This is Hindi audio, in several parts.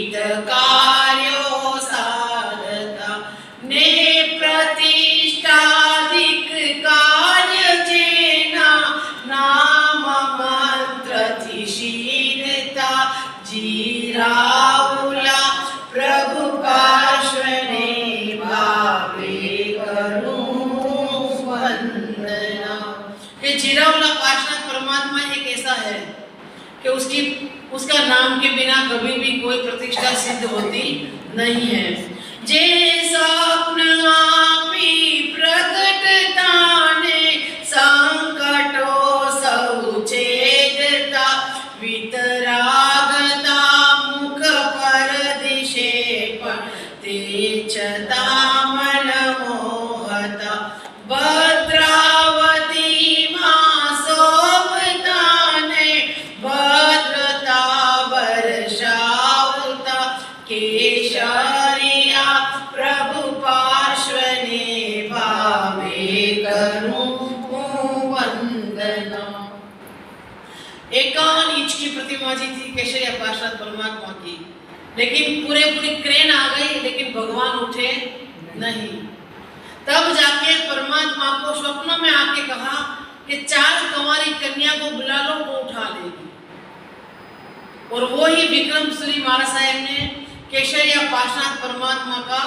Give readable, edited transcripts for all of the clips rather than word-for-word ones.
विविध कार्यों साधता ने प्रतिष्ठाधिक कार्य जेना नाम मंत्र थी शीलता जीराउला प्रभु पार्श्वने भावे करूं वंदना। ये जीराउला पार्श्वनाथ परमात्मा एक ऐसा है कि उसका नाम के बिना कभी भी कोई प्रतिष्ठा सिद्ध होती नहीं है। जे स्वप्न आपी प्रकटता ने संकटो सौचेदता वितरागता मुख पर दिशे पर तेजता मन मोहता भद्रावती मां शोभता ने भद्रता वर्षावता केशरिया प्रभु पार्श्वने भावे करूं वंदना। 51 इंच की प्रतिमा जी थी केशरिया पार्श्वनाथ परमात्मा की, लेकिन पूरी क्रेन आ गई, लेकिन भगवान उठे नहीं। तब जाके परमात्मा को स्वप्न में आके कहा कि 4 कुंवारी कन्या को बुला लो, वो उठा लेगी। और वो ही विक्रम सूरी महाराज साहब ने केशरिया पार्श्वनाथ परमात्मा का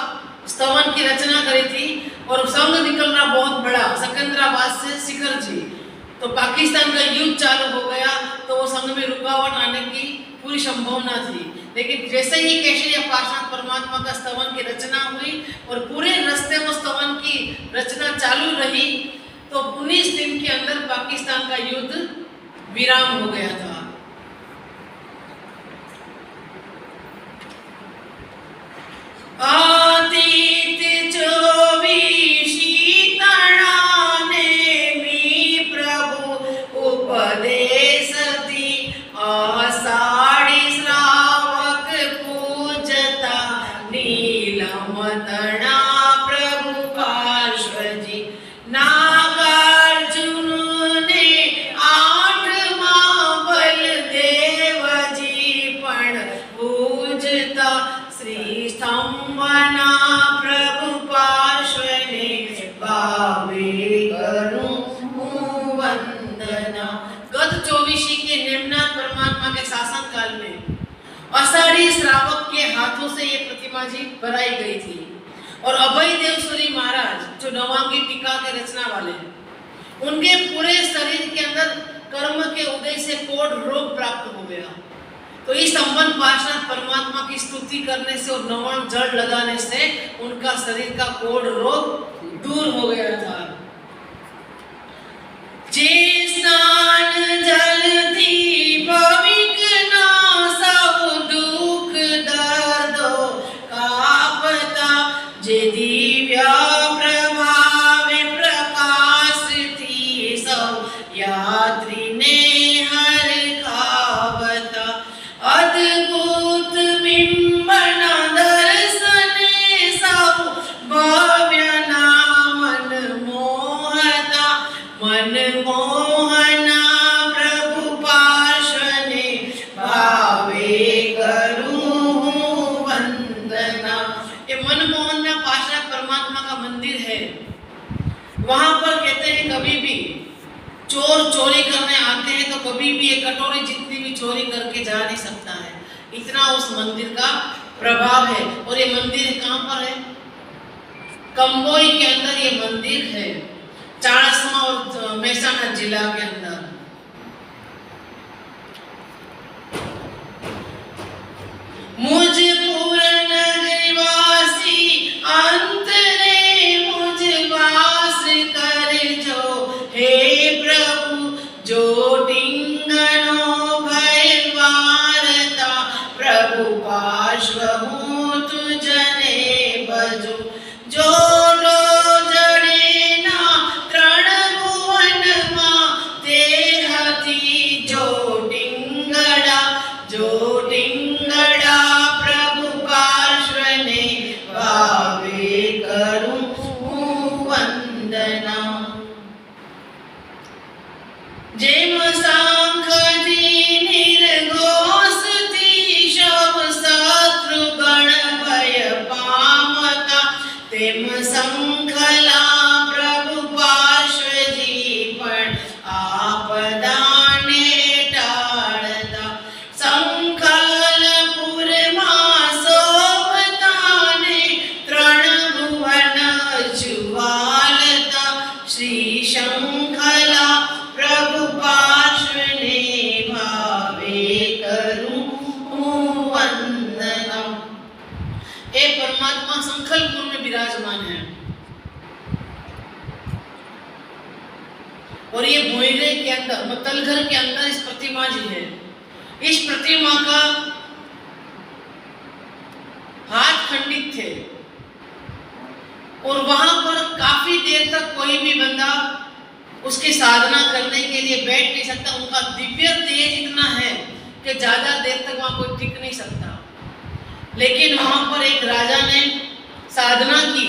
स्तवन की रचना करी थी। और संघ निकलना बहुत बड़ा सिकंदराबाद से शिखर जी, तो पाकिस्तान का युद्ध चालू हो गया, तो वो संघ में रुकावट आने की पूरी संभावना थी। लेकिन जैसे ही केशरिया पार्श्वनाथ परमात्मा का स्तवन की रचना हुई और पूरे रास्ते में स्तवन की रचना चालू रही, तो 19 दिन के अंदर पाकिस्तान का युद्ध विराम हो गया था। आतीत 24 तणाने मी प्रभु उपदेश दी आषाढ़ी श्रावक पूजता नीलम तणा प्रभु पार्श्वजी नागार्जुन ने 8वां बलदेव जी पण पूजता श्री स्तंभना प्रभु पार्श्वने भावे करूं वंदना। गत 24 के निम्नाथ परमात्मा के शासन काल में आषाढ़ी श्रावक के हाथों से ये प्रतिमा जी बनाई गई थी। और अभय देव सूरी महाराज जो नवांगी टीका के रचना वाले हैं, उनके पूरे शरीर के अंदर कर्म के उदय से कोढ़ रोग प्राप्त हो गया। तो इस संबंध पार्श्वनाथ परमात्मा की स्तुति करने से और नवान जल लगाने से उनका शरीर का कोढ़ रोग दूर हो गया था। जे स्नान जल थी पविक नासव दुख दर्दो कापता जे दिव्या प्रभावे प्रकाश थी सब यात्री ने हर खावता अद्भुत बिंबना दर्शने सब भव्य नामन मोहता मन मोहना प्रभु पार्श्वने भावे करूं वंदना। ये मनमोहना पार्श्वनाथ परमात्मा का मंदिर है। वहां पर कहते हैं कभी भी चोर चोरी करने आते हैं तो कभी भी ये कटोरी जितनी भी चोरी करके जा नहीं सकता है, इतना उस मंदिर का प्रभाव है। और ये मंदिर कहाँ पर है? कंबोई के अंदर ये मंदिर है, चाणस्मा और मेहसाणा जिला के अंदर। मुझ पूर्ण निवासी अंतरे मुझ वास कर जो हे प्रभु जो टिंगनो भय वारता प्रभु पार्श्व हूँ तुझने बजो जो शत्रु और ये भोईरे के अंदर मतलघर के अंदर इस प्रतिमा जी है। इस प्रतिमा का हाथ खंडित थे और वहां पर काफी देर तक कोई भी बंदा उसकी साधना करने के लिए बैठ नहीं सकता। उनका दिव्य तेज इतना है कि ज्यादा देर तक वहां कोई टिक नहीं सकता। लेकिन वहां पर एक राजा ने साधना की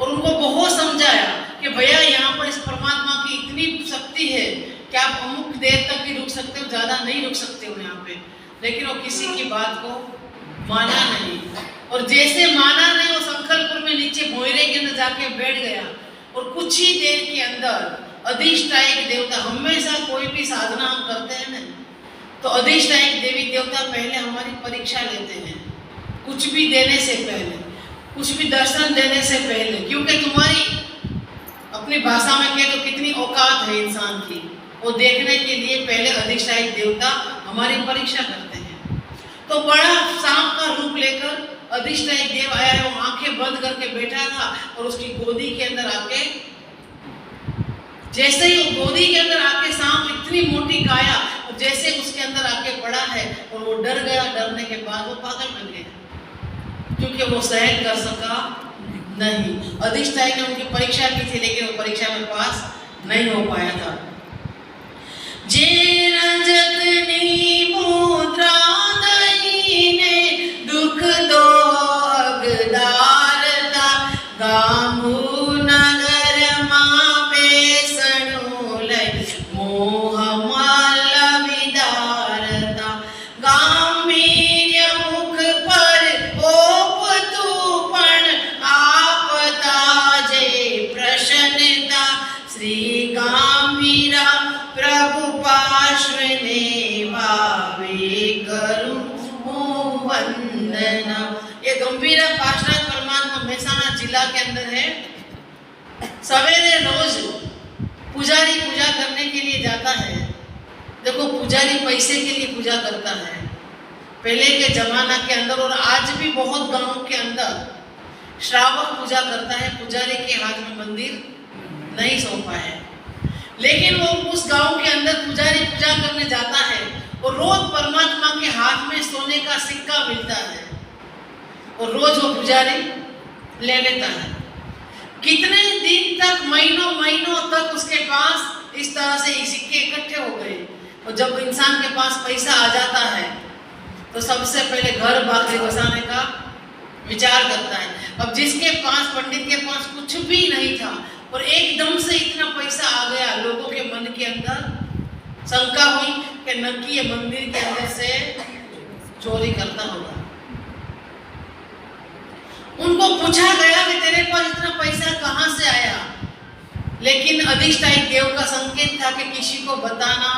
और उनको बहुत समझाया कि भैया यहाँ पर इस परमात्मा की इतनी शक्ति है कि आप अमुक देर तक भी रुक सकते हो, ज्यादा नहीं रुक सकते हो यहाँ पे। लेकिन वो किसी की बात को माना नहीं और जैसे माना नहीं वो संकल्पुर में नीचे भोईरे के अंदर जाके बैठ गया और कुछ ही देर के अंदर अधिष्ठायक देवता, हमेशा कोई भी साधना हम करते हैं ना तो अधिष्ठायक देवी देवता पहले हमारी परीक्षा लेते हैं, कुछ भी देने से पहले, कुछ भी दर्शन देने से पहले। क्योंकि तुम्हारी अपनी भाषा में कहे तो कितनी औकात है इंसान की, वो देखने के लिए पहले अधिष्ठायक देवता हमारी परीक्षा करते हैं। तो बड़ा सांप का रूप लेकर अधिष्ठायक देव आया है। वो आंखें बंद करके बैठा था और उसकी गोदी के अंदर आके, जैसे ही वो गोदी के अंदर आके सांप इतनी मोटी काया और जैसे उसके अंदर आके पड़ा है और वो डर गया। डरने के बाद वो पागल बन गया क्योंकि वो सहन कर सका नहीं। अधिष्ठायक ने उनकी परीक्षा की थी लेकिन वो परीक्षा में पास नहीं हो पाया था। जे रजतनी मुद्रा दईने दुख दो अगदारता गांभू नगर मां बेसणु लय मोह मल विदारता गांभीर्य मुख पर ओप तूपण आपता जे प्रसन्नता श्री गांभीरा प्रभु पार्श्वने भावे करूं वंदना। ये गंभीरा पार्षद परमात्मा मेहसाणा जिला के अंदर है। सवेरे रोज पुजारी पूजा करने के लिए जाता है। देखो पुजारी पैसे के लिए पूजा करता है पहले के जमाना के अंदर, और आज भी बहुत गांवों के अंदर श्रावक पूजा करता है। पुजारी के हाथ में मंदिर नहीं सौंपा है लेकिन वो उस गांव के अंदर पुजारी पूजा करने जाता है और रोज परमात्मा के हाथ में सोने का सिक्का मिलता है और रोज वो पुजारी ले लेता है। कितने दिन तक, महीनों महीनों तक उसके पास इस तरह से सिक्के इकट्ठे हो गए। और जब इंसान के पास पैसा आ जाता है तो सबसे पहले घर बाकरी बसाने का विचार करता है। अब जिसके पास, पंडित के पास कुछ भी नहीं था और एकदम से इतना पैसा आ गया, लोगों के मन के अंदर शंका हुई कि नक्की ये मंदिर के अंदर से चोरी करता होगा। उनको पूछा गया कि तेरे पास इतना पैसा कहां से आया, लेकिन अधिष्ठायक देव का संकेत था कि किसी को बताना,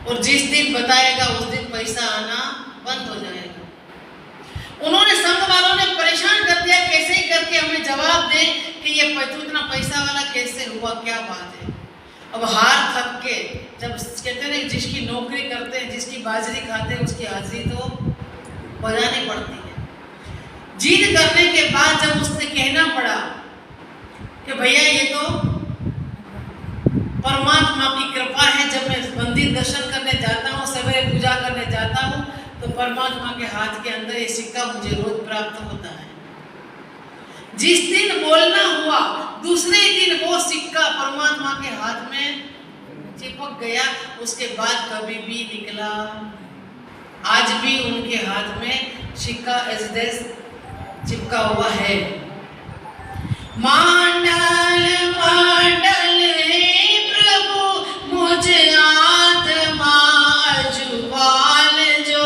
और जिस दिन बताएगा उस दिन पैसा आना बंद हो जाएगा। उन्होंने, संघ वालों ने परेशान कर दिया, कैसे करके हमें जवाब दे कि ये इतना पैसा वाला कैसे हुआ, क्या बात है। अब हार थक के, जब कहते हैं जिसकी नौकरी करते हैं, जिसकी बाजरी खाते हैं, उसकी हाजिरी तो बजानी पड़ती है। जीत करने के बाद जब उसने कहना पड़ा कि भैया ये तो परमात्मा की कृपा है, जब मैं मंदिर दर्शन करने जाता हूँ, सवेरे पूजा करने जाता हूँ, तो परमात्मा के हाथ के अंदर ये सिक्का मुझे रोज प्राप्त होता है। जिस दिन बोलना हुआ दूसरे दिन वो सिक्का परमात्मा के हाथ में चिपक गया। उसके बाद कभी भी निकला। आज भी उनके हाथ में सिक्का एजदेस चिपका हुआ है। मांडल मांडल हे प्रभु मुझ आत्मा जुबाल जो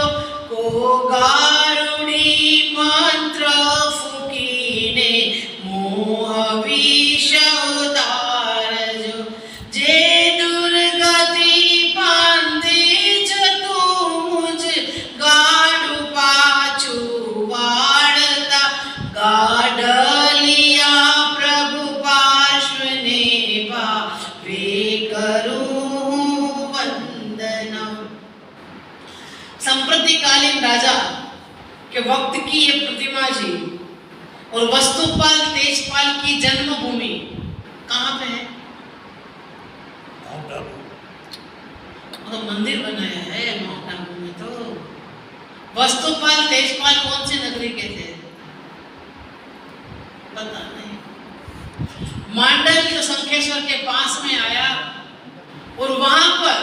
को गारुड़ी मंत्र फुकीने मोह विष उदार जो जे दुर्गति पांदे जतु मुझ गाडु पाछू वाड़ता गाडलिया प्रभु पार्श्वने भावे करूं वंदना। संप्रतिकालीन राजा के वक्त की ये प्रतिमा जी और वस्तुपाल तेजपाल की जन्मभूमि कहाँ पे है? तो मंदिर बनाया है माउंट आबू में। तो वस्तुपाल तेजपाल कौन सी नगरी के थे पता नहीं। मांडल जो शंखेश्वर के पास में आया और वहां पर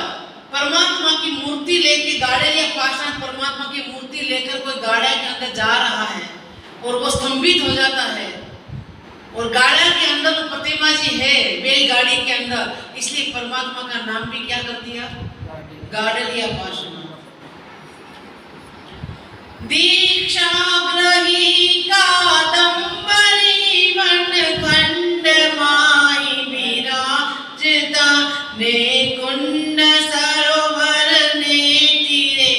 परमात्मा की मूर्ति लेके गाड़े या पाषाण परमात्मा की मूर्ति लेकर कोई गाड़ा के अंदर जा रहा है और वो स्तंभित हो जाता है और गाड़ा के अंदर तो प्रतिमा जी है बैलगाड़ी के अंदर, इसलिए परमात्मा का नाम भी क्या कर दिया गाड़ल या पाषाण। दीक्षा ग्रही कादंबरी वन खंड माई विराजता ने कुंड सरोवर ने तीरे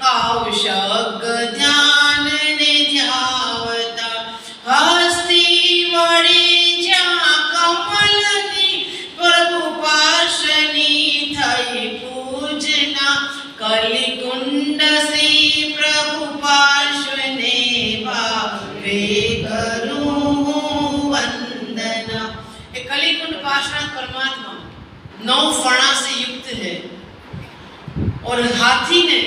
कौशग ध्यान ने ध्यावता हस्ती वड़ी जा कमल दी प्रभु पार्शनी थई पूजना कलि कुंड से प्रभु पार्श्वने भावे करूं वंदना। एक कलिकुंड पार्श्वनाथ परमात्मा 9 फणा से युक्त है और हाथी ने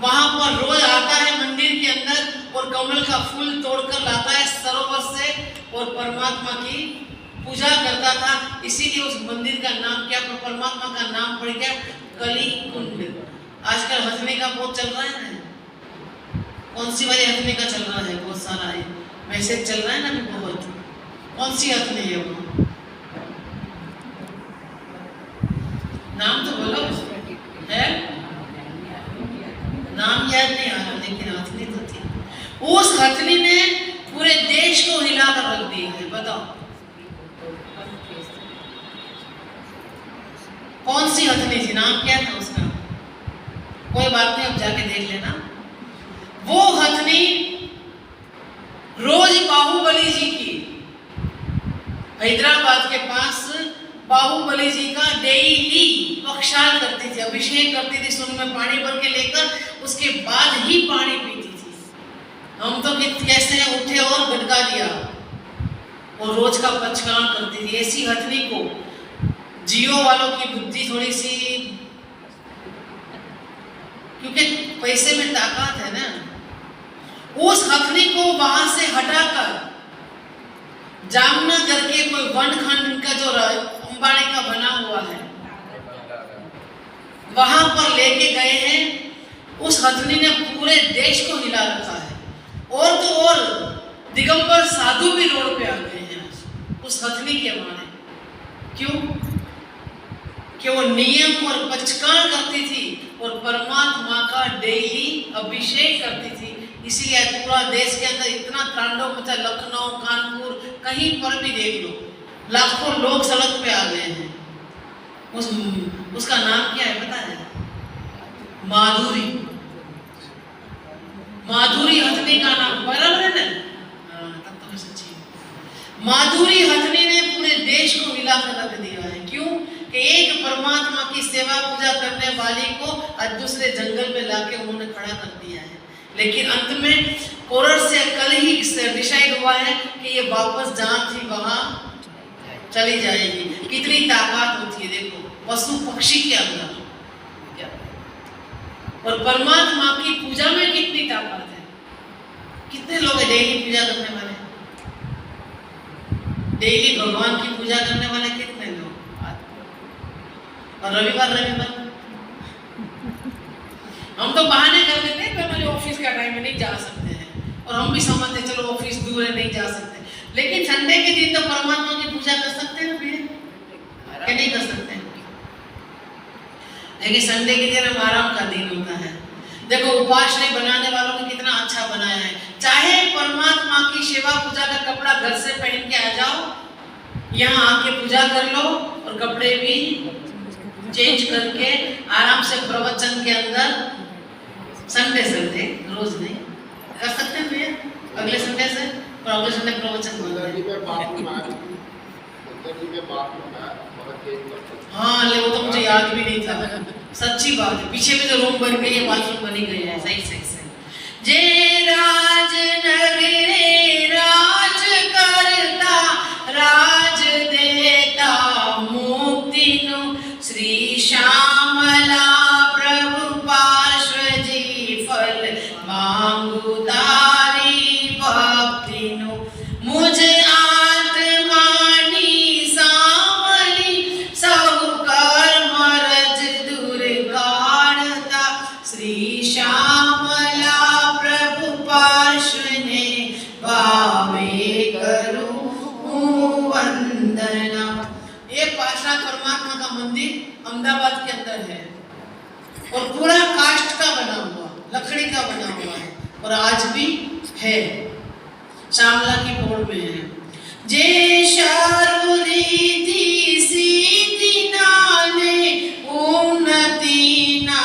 वहां पर रोज आता है मंदिर के अंदर और कमल का फूल तोड़कर लाता है सरोवर से और परमात्मा की पूजा करता था, इसीलिए उस मंदिर का नाम क्या परमात्मा का नाम पड़ गया कलिकुंड। आजकल हथनी का बहुत चल रहा है ना, कौन सी वाली हथनी का चल रहा है, बहुत सारा है मैसेज चल रहा है ना बहुत, कौन सी हथनी है वो नाम तो बोलो है, नाम याद नहीं आ रहा लेकिन हथनी तो थी। उस हथनी ने पूरे देश को हिलाकर रख दिया है, बताओ कौन सी हथनी थी, नाम क्या था उसका, कोई बात नहीं अब जाके देख लेना। वो हथनी रोज बाहुबली जी की हैदराबाद के पास बाहुबली जी का डेली पक्षाल करती थी, अभिषेक करती थी, सुन में पानी भर के लेकर उसके बाद ही पानी पीती थी। हम तो कैसे उठे और गटका दिया और रोज का पक्षाल करती थी। ऐसी हथनी को जियो वालों की बुद्धि थोड़ी सी, क्योंकि पैसे में ताकत है ना, उस हथनी को वहां से हटाकर जामनगर के कोई वन खंड का जो अंबानी का बना हुआ है वहां पर लेके गए हैं। उस हथनी ने पूरे देश को हिला रखा है और तो और दिगंबर साधु भी रोड पे आ गए हैं उस हथनी के माने। क्यों कि वो नियम और पचकान करती थी और परमात्मा का डेली अभिषेक करती थी, इसीलिए पूरा देश के अंदर इतना तांडव मचा, लखनऊ कानपुर कहीं पर भी देख लो लाखों लोग सड़क पे आ गए हैं। उसका नाम क्या है पता है, माधुरी। माधुरी हथनी का नाम बराबर है ना, तब तो मैं सच्ची माधुरी हथनी ने पूरे देश को हिलाकर रख दिया है। क्यों कि एक परमात्मा की सेवा पूजा करने वाली को आज दूसरे जंगल में लाके उन्होंने खड़ा कर दिया है, लेकिन अंत में कोरट से कल ही डिसाइड हुआ है कि ये वापस जहां थी वहां चली जाएगी। कितनी ताकत होती है देखो पशु पक्षी के अंदर, और परमात्मा की पूजा में कितनी ताकत है। कितने लोग हैं डेली पूजा करने वाले, डेली भगवान की पूजा करने वाले कितने लोग, और रविवार हम तो बहाने कर देते हैं कि हमारे ऑफिस का टाइम में नहीं जा सकते हैं, और हम भी समझते हैं चलो ऑफिस दूर है नहीं जा सकते, लेकिन संडे के दिन तो परमात्मा की पूजा कर सकते हैं ना फिर, क्या नहीं कर सकते हैं? लेकिन संडे के दिन हम आराम का दिन होता है। देखो उपास नहीं बनाने वालों ने कितना अच्छा बनाया है, चाहे परमात्मा की सेवा पूजा का कपड़ा घर से पहन के आ जाओ, यहाँ आके पूजा कर लो और कपड़े भी चेंज करके आराम से प्रवचन के अंदर संडे रोज नहीं कर सकते हैं भैया, अगले संडे से और अगले संडे प्रवचन हाँ ले वो तो मुझे याद भी नहीं था, सच्ची बात है। पीछे में जो रूम बन गई है बाथरूम बनी गई है, सही सही सही। जे राज नगरे राज करता राज देता मुक्ति मांगू तारी भक्तिनु मुझ आत्मानी सामली सब कर्म रज दूर काढ़ता श्री श्यामला प्रभु पार्श्वने भावे करूं वंदना। ये पार्श्वनाथ परमात्मा का मंदिर अहमदाबाद के अंदर है और पूरा काष्ठ का बना हुआ, लकड़ी का बना हुआ है और आज भी है, श्यामला की पौड़ में है। जे शरुरीति सीति नाने उन्नति ना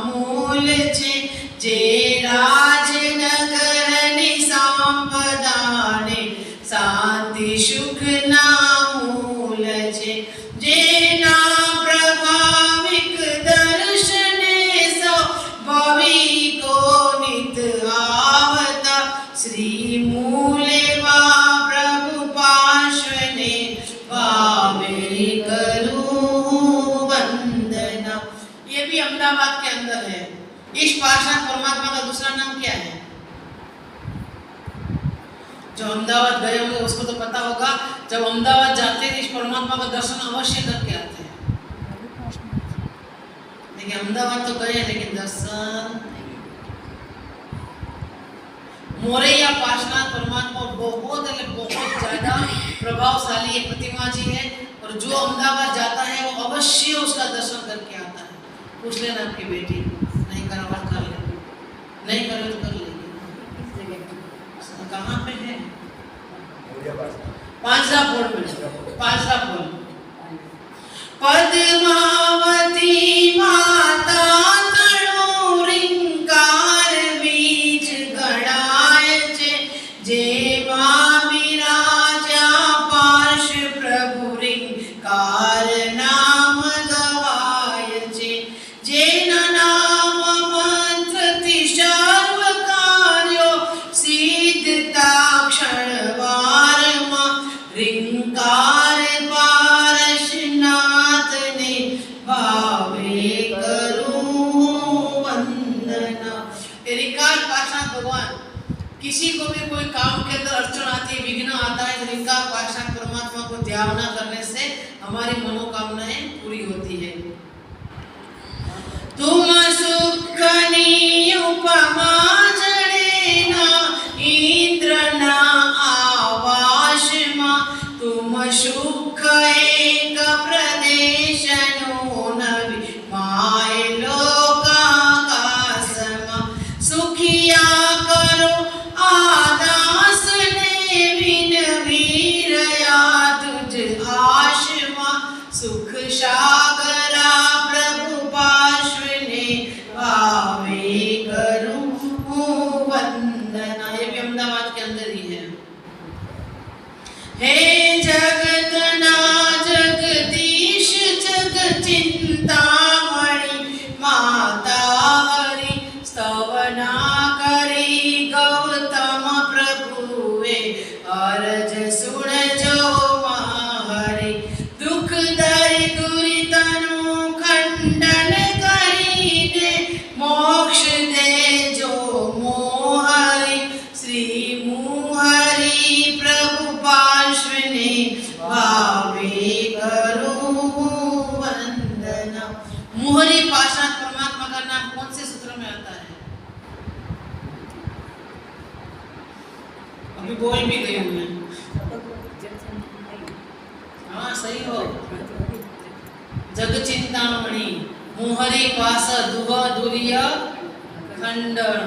मूल छे, जे राजनगर नि संपदाने शांति सुख ना मूल छे, जेना प्रभाविक दर्शने सौ भाविको नित आवता श्री मूले वा प्रभु पार्श्वने भावे करूं वंदना। ये भी अहमदाबाद के अंदर है। इस पार्श्वनाथ परमात्मा का दूसरा नाम क्या है? जो अहमदाबाद गए होंगे उसको तो पता होगा, जब अहमदाबाद जाते हैं इस परमात्मा का दर्शन अवश्य करके आते हैं। लेकिन अहमदाबाद तो गए लेकिन दर्शन मोरैया पार्श्वनाथ परमात्मा बहुत ज्यादा प्रभावशाली एक प्रतिमा जी है और जो अहमदाबाद जाता है वो अवश्य उसका दर्शन करके आता है। पूछ लेना आपकी बेटी, नहीं करा बात कर ले, नहीं करे तो कर लेगी। कहाँ पे है? पांचरापोल में, पांचरापोल। पद्मावती माता तणु रिंकार बीज गणाय छे, जे मां विराजा पार्श्व प्रभु रिंकार नाम गवाय छे, जेना नाम मंत्र थी सर्व कार्यो सिद्धता क्षणवार मां रिंकार पारशनाथ ने भावे करूं वंदना। रिंकार पार्श्वनाथ भगवान, किसी को भी कोई काम के अंदर अड़चन आती है, विघ्न आता है, तो रिंकार पार्श्वनाथ परमात्मा को ध्यान करने से हमारी मनोकामनाएं पूरी होती है। तुम सुखनी उपमा जड़ेना इंद्र ना आवास मां, तुम सुख एक प्रदेशनु नवि माय लोकाकाश मां, सुखिया करो आदास ने विन वीरया तुझ आश मां, सुख सागरा प्रभु पार्श्वने भावे करूं वंदना। ये भी अहमदाबाद के अंदर ही है। हे जगत ना जगदीश जग चिंतामणि माता हरि, स्तवना करी गौतम प्रभुवे अरज सुन जो हरि, दुख दरि दुरितनु खंडन करीने मोक्ष दे जो मोहरि, श्री मुहरि प्रभु पार्श्वने भावे करूं वंदना। मुहरि पार्श्वनाथ परमात्मा का नाम कौन से सूत्र में आता है? अभी बोल भी गए मैं। हाँ सही हो। जग चिंतामणि मुहरि पास दुह दुरिय खंडन,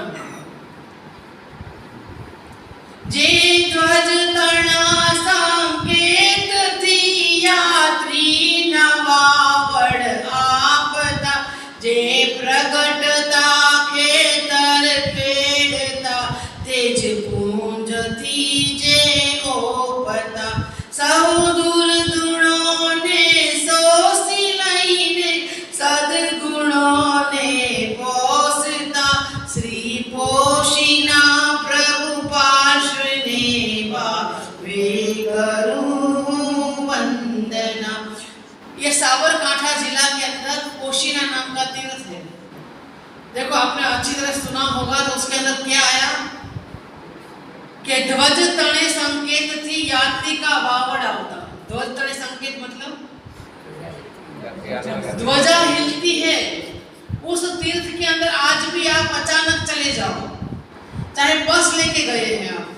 जे ध्वज तना संकेत थी यात्री नवावड़ आपदा, जे प्रगटता खेतर खेड़ता तेज पूंज थी जे ओपता, सहु दूर गुणों ने सोसी लईने सद्गुणों ने पोसता, श्री पोषिना प्रभु पार्श्वने भावे करूं वंदना। ये साबरकांठा जिला के अंदर पोशीना नाम का तीर्थ है। देखो आपने अच्छी तरह सुना होगा तो उसके अंदर क्या आया कि ध्वज तणे संकेत थी यात्री का वावड़ आवता। ध्वज तणे संकेत मतलब ध्वजा हिलती है। उस तीर्थ के अंदर आज भी आप अचानक चले जाओ, चाहे बस लेके गए हैं आप,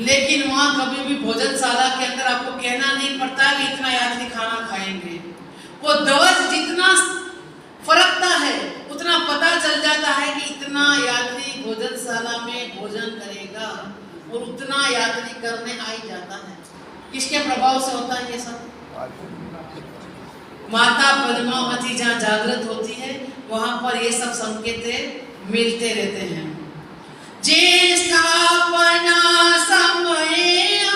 लेकिन वहां कभी भी भोजनशाला के अंदर आपको कहना नहीं पड़ता कि इतना यात्री खाना खाएंगे। वो ध्वज जितना फरकता है उतना पता चल जाता है कि इतना यात्री भोजनशाला में भोजन करेगा और उतना यात्री करने आ ही जाता है। किसके प्रभाव से होता है ये सब? माता पद्मावती जहाँ जागृत होती है वहां पर ये सब संकेत मिलते रहते हैं। जे स्थापना समय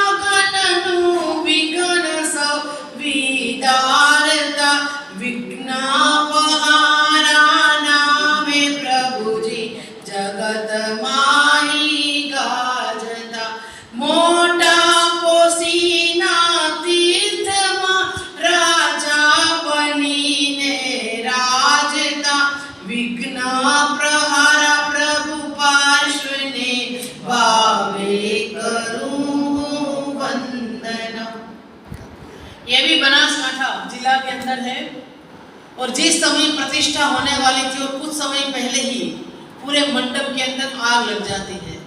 अगणनु विघ्न सब विदारता विघ्नापहारा नामे प्रभु जी जगत माही गाजता। मोटा पोसीना तीर्थ राजा बनीने राजता विघ्न प्रहारा प्रभु पार्श्वने भावे करूं वंदना। ये भी बनासकांठा जिला के अंदर है और जिस समय प्रतिष्ठा होने वाली थी और कुछ समय पहले ही पूरे मंडप के अंदर आग लग जाती है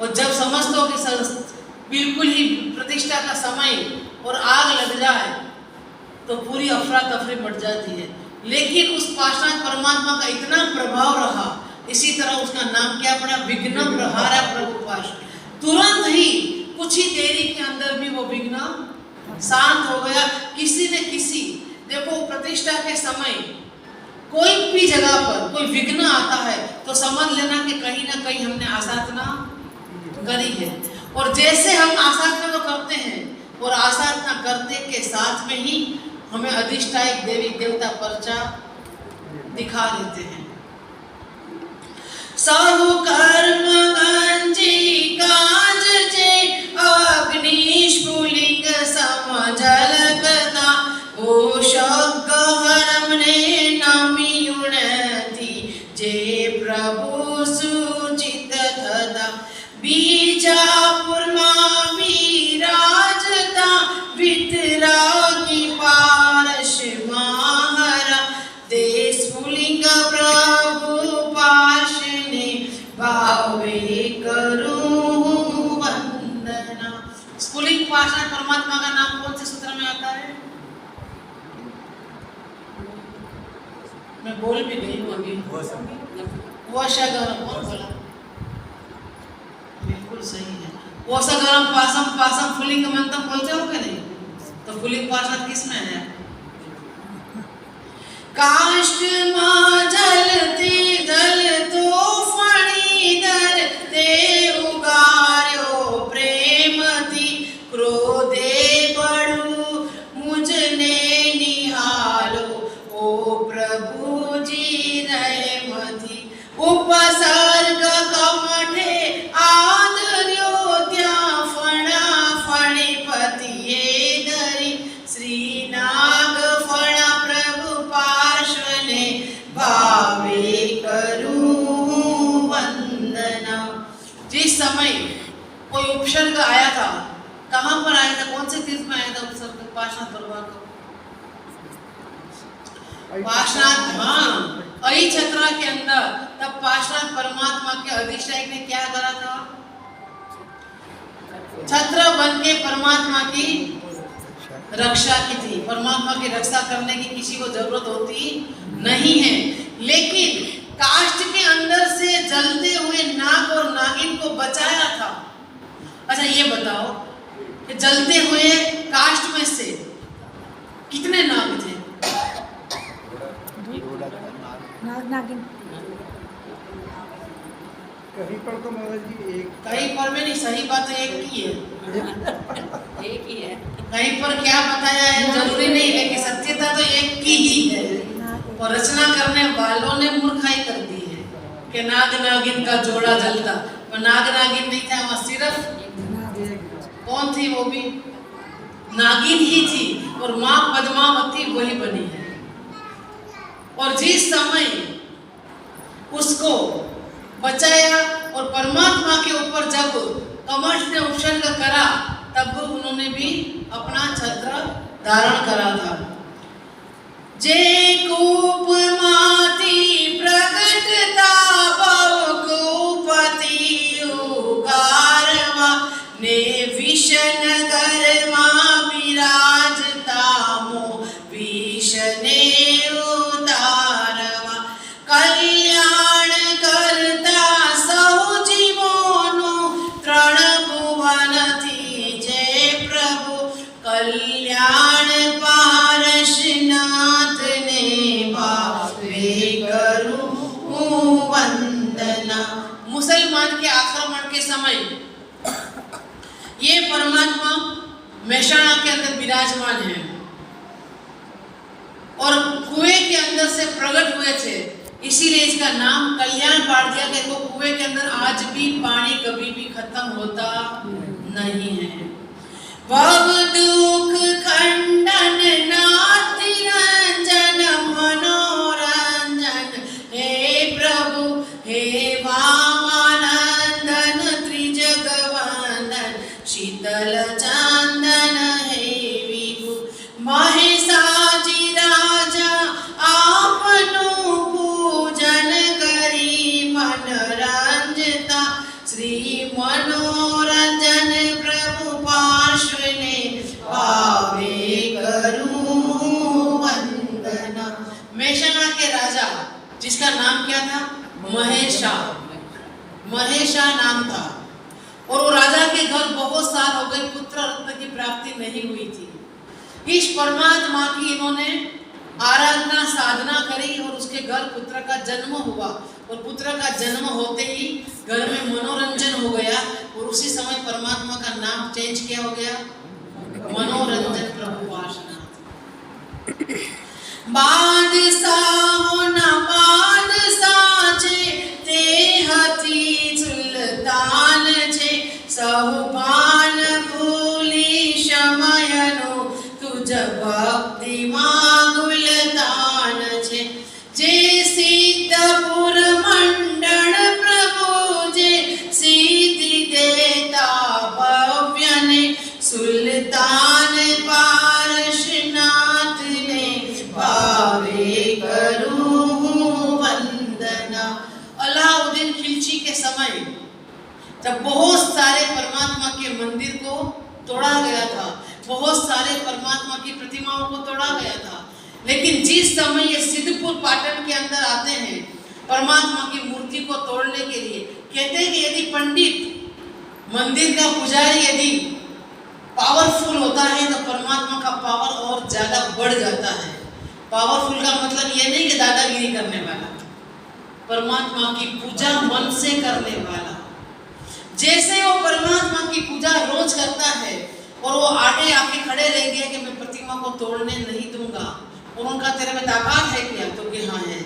और जब समझते हो कि बिल्कुल ही प्रतिष्ठा का समय और आग लग जाए तो पूरी अफरा तफरी बढ़ जाती है। लेकिन उस पार्श्वनाथ परमात्मा का इतना प्रभाव रहा, इसी तरह उसका नाम क्या पड़ा? विघ्न प्रहारा प्रभु पार्श्व। तुरंत ही कुछ ही देरी के अंदर भी वो विघ्न शांत हो गया। किसी ने किसी देखो प्रतिष्ठा के समय कोई भी जगह पर कोई विघ्न आता है तो समझ लेना कि कहीं ना कहीं हमने आसाधना करी है। और जैसे हम आसाधना तो करते हैं और आसाधना करते के साथ में ही हमें अधिष्ठायक देवी देवता पर्चा दिखा देते हैं। सब कर्म गंजी काज जे अग्नि स्फुलिंग समझलकता ओ शब्द हरमने नमी उन्नति जे प्रभु सुचित थदा बीजापुर मामी राजता वितरागी पारश महारा देश स्फुलिंग प्रभु पार्शने भावे करूं वंदना। स्फुलिंग पार्षद परमात्मा का नाम कौन से सूत्र में आता है? मैं बोल भी गई हूँ अभी। वशगरम कौन बोला? बिल्कुल सही है। वशगरम पासम पासम फुलिंग मंत्रम बोलते हो कि नहीं? तो फुलिंग पार्षद किस में है? काष्ठ मां जलते जल तो फणी दर ते उगार्यो प्रेम थी क्रोधे बड़ू मुझने निहालो ओ प्रभु जी रहमती उपसर्ग कमठे आदर्यो त्या फणा फणिपति ये दरी श्री नाग फणा प्रभु पार्श्वने भावे करूं वंदना। जिस समय कोई उपसर्ग आया था, कहां पर आया था? कौन से तीर्थ में आया था उपसर्ग? पार्श्वनाथ भगवान को पार्श्वनाथ, हाँ, अई छत्रा के अंदर तब पार्श्वनाथ परमात्मा के अधिष्ठायक ने क्या करा था? छत्र बन के परमात्मा की रक्षा की थी। परमात्मा की रक्षा करने की किसी को जरूरत होती नहीं है, लेकिन काष्ठ के अंदर से जलते हुए नाग और नागिन को बचाया था। अच्छा ये बताओ कि जलते हुए काष्ठ में से कितने नाग थे? नागिन कहीं पर तो महाराज जी एक, कहीं पर में नहीं, सही बात है एक ही है। एक ही है। कहीं पर क्या बताया है जरूरी नहीं, लेकिन सत्यता तो एक की ही है। और रचना करने वालों ने मूर्खाई कर दी है कि नाग नागिन का जोड़ा जलता, पर नाग नागिन नहीं था, वहाँ सिर्फ कौन थी? वो भी नागिन ही थी और माँ पद्मावती वही बनी है। और जिस समय उसको बचाया और परमात्मा के ऊपर जब कमर ने उत्सर्ग करा तब उन्होंने भी अपना छत्र धारण करा था। जे कूप माती प्रगटता भव कूपति उकारवा ने विषन गरमा विराजता मो विषने उतारवा कल्याण करता सौ जीवोनु त्रण भुवन थी जय प्रभु कल्याण पारशनाथ ने भावे करूं वंदना। मुसलमान के आक्रमण के समय ये परमात्मा मेहसाणा के अंदर विराजमान है और कुएं के अंदर से प्रकट हुए थे, इसीलिए इसका नाम कल्याण पाड़ दिया गया। तो कुएं के अंदर आज भी पानी कभी भी खत्म होता नहीं है। भव दुख खंडन नाथ निरंजन मनोरंजन हे प्रभु हे वामानंदन त्रिजगवंदन शीतल चंदन हे विभु महेशाजी राजा आपनु पूजन करी मन रंजता श्री मनोरंजन प्रभु पार्श्वने भावे करूं वंदना। मेहसाणा के राजा जिसका नाम क्या था? महेशा। महेशा नाम था और वो राजा के घर बहुत साल हो गए, पुत्र रत्न की प्राप्ति नहीं हुई थी। इस परमात्मा की इन्होंने आराधना साधना करी और उसके घर पुत्र का जन्म हुआ और पुत्र का जन्म होते ही घर में मनोरंजन हो गया और उसी समय परमात्मा का नाम चेंज किया हो गया मनोरंजन प्रभु पार्श्वनाथ। बादशाह न बादशाह छे ते हथी सुल्तान छे सहुपान भूली समयनो तुझ भक्ति मांगुलदान छे जे सिद्धपुर मंडल प्रभु जे सिद्धि देता भव्य ने सुल्तान पारशनाथ ने भावे करूं वंदना। अलाउद्दीन खिलजी के समय जब बहुत सारे परमात्मा के मंदिर को तोड़ा गया था, बहुत सारे परमात्मा की प्रतिमाओं को तोड़ा गया था, लेकिन जिस समय ये सिद्धपुर पाटन के अंदर आते हैं परमात्मा की मूर्ति को तोड़ने के लिए, कहते हैं कि यदि पंडित मंदिर का पुजारी यदि पावरफुल होता है तो परमात्मा का पावर और ज्यादा बढ़ जाता है। पावरफुल का मतलब ये नहीं कि दादागिरी करने वाला, परमात्मा की पूजा मन से करने वाला। जैसे वो परमात्मा की पूजा रोज करता है और वो आगे आके खड़े रहेंगे कि मैं प्रतिमा को तोड़ने नहीं दूंगा, और उनका तेरे में ताकत है क्या? तो कि हाँ है।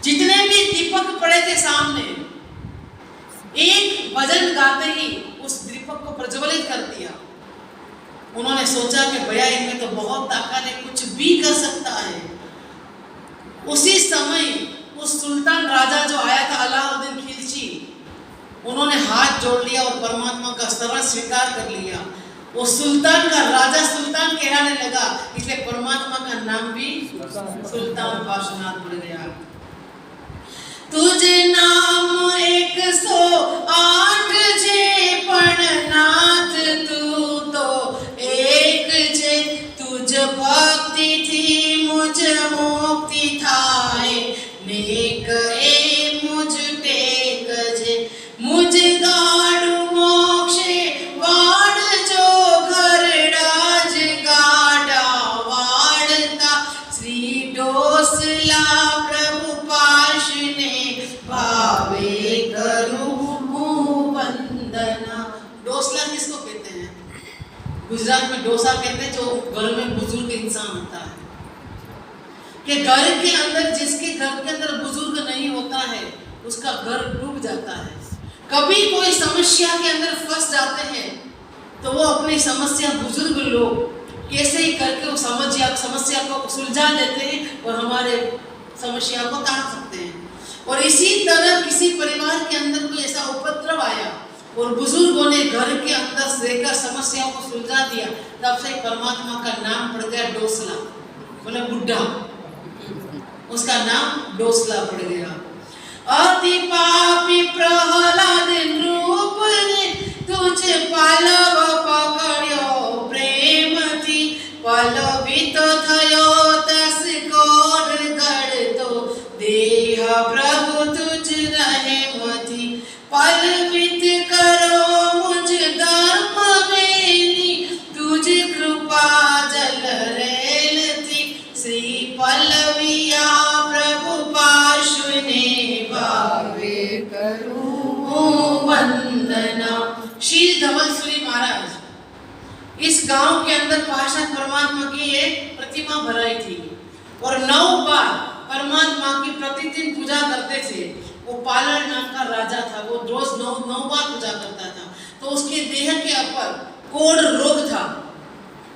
जितने भी दीपक पड़े थे सामने, एक भजन गाते ही उस दीपक को प्रज्वलित कर दिया। उन्होंने सोचा कि भैया इनमें तो बहुत ताकत है, कुछ भी कर सकता है। उसी समय उस सुल्तान राजा जो आया था अलाउद्दीन खिलजी, उन्होंने हाथ जोड़ लिया और परमात्मा का शरण स्वीकार कर लिया। वो सुल्तान का राजा सुल्तान कहलाने लगा, इसलिए परमात्मा का नाम भी सुल्तान पार्श्वनाथ पड़ गया। तुझे नाम 108 जे पणनाथ तू तो एक जे तुझ भक्ति थी मुझ मुक्ति थाए नेक ए मुझ टेक जे मुझ गाड़ू मोक्षे वाड़ जो घर राज गाड़ा वाड़ता श्री डोसला प्रभु पार्श्वने भावे करूं वंदना। डोसला किसको कहते हैं? गुजरात में डोसा कहते हैं, जो घर में बुजुर्ग इंसान होता है। कि घर के अंदर, जिसके घर के अंदर बुजुर्ग नहीं होता है उसका घर डूब जाता है। कभी कोई समस्या के अंदर फंस जाते हैं तो वो अपनी समस्या बुजुर्ग लोग कैसे ही करके वो समस्या को सुलझा देते हैं और हमारे समस्या को काट सकते हैं। और इसी तरह किसी परिवार के अंदर कोई ऐसा उपद्रव आया और बुजुर्गों ने घर के अंदर से रहकर समस्याओं को सुलझा दिया, तब से परमात्मा का नाम पड़ गया डोसला, बोले बुढ़ा, उसका नाम डोसला पड़ गया। अति पापी प्रहलाद रूप ने तुझे पालव पकड़्यो प्रेमथी, पलवित थयो तस कोर गढ़तो देह प्रभु तुझ रहे मती, पलवित करो मुझ धर्म वेनी तुझ कृपा जल रेलती, श्री पलविया प्रभु पाशुने भावे करूं वंदना। श्री धवलसुरी महाराज इस गांव के अंदर पार्षद परमात्मा की एक प्रतिमा बनाई थी और 9 बार परमात्मा की प्रतिदिन पूजा करते थे। वो पालर नाम का राजा था, वो रोज 9 बार पूजा करता था। तो उसके देह के ऊपर कोढ़ रोग था,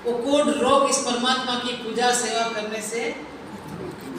वो कोढ़ रोग इस परमात्मा की पूजा सेवा करने से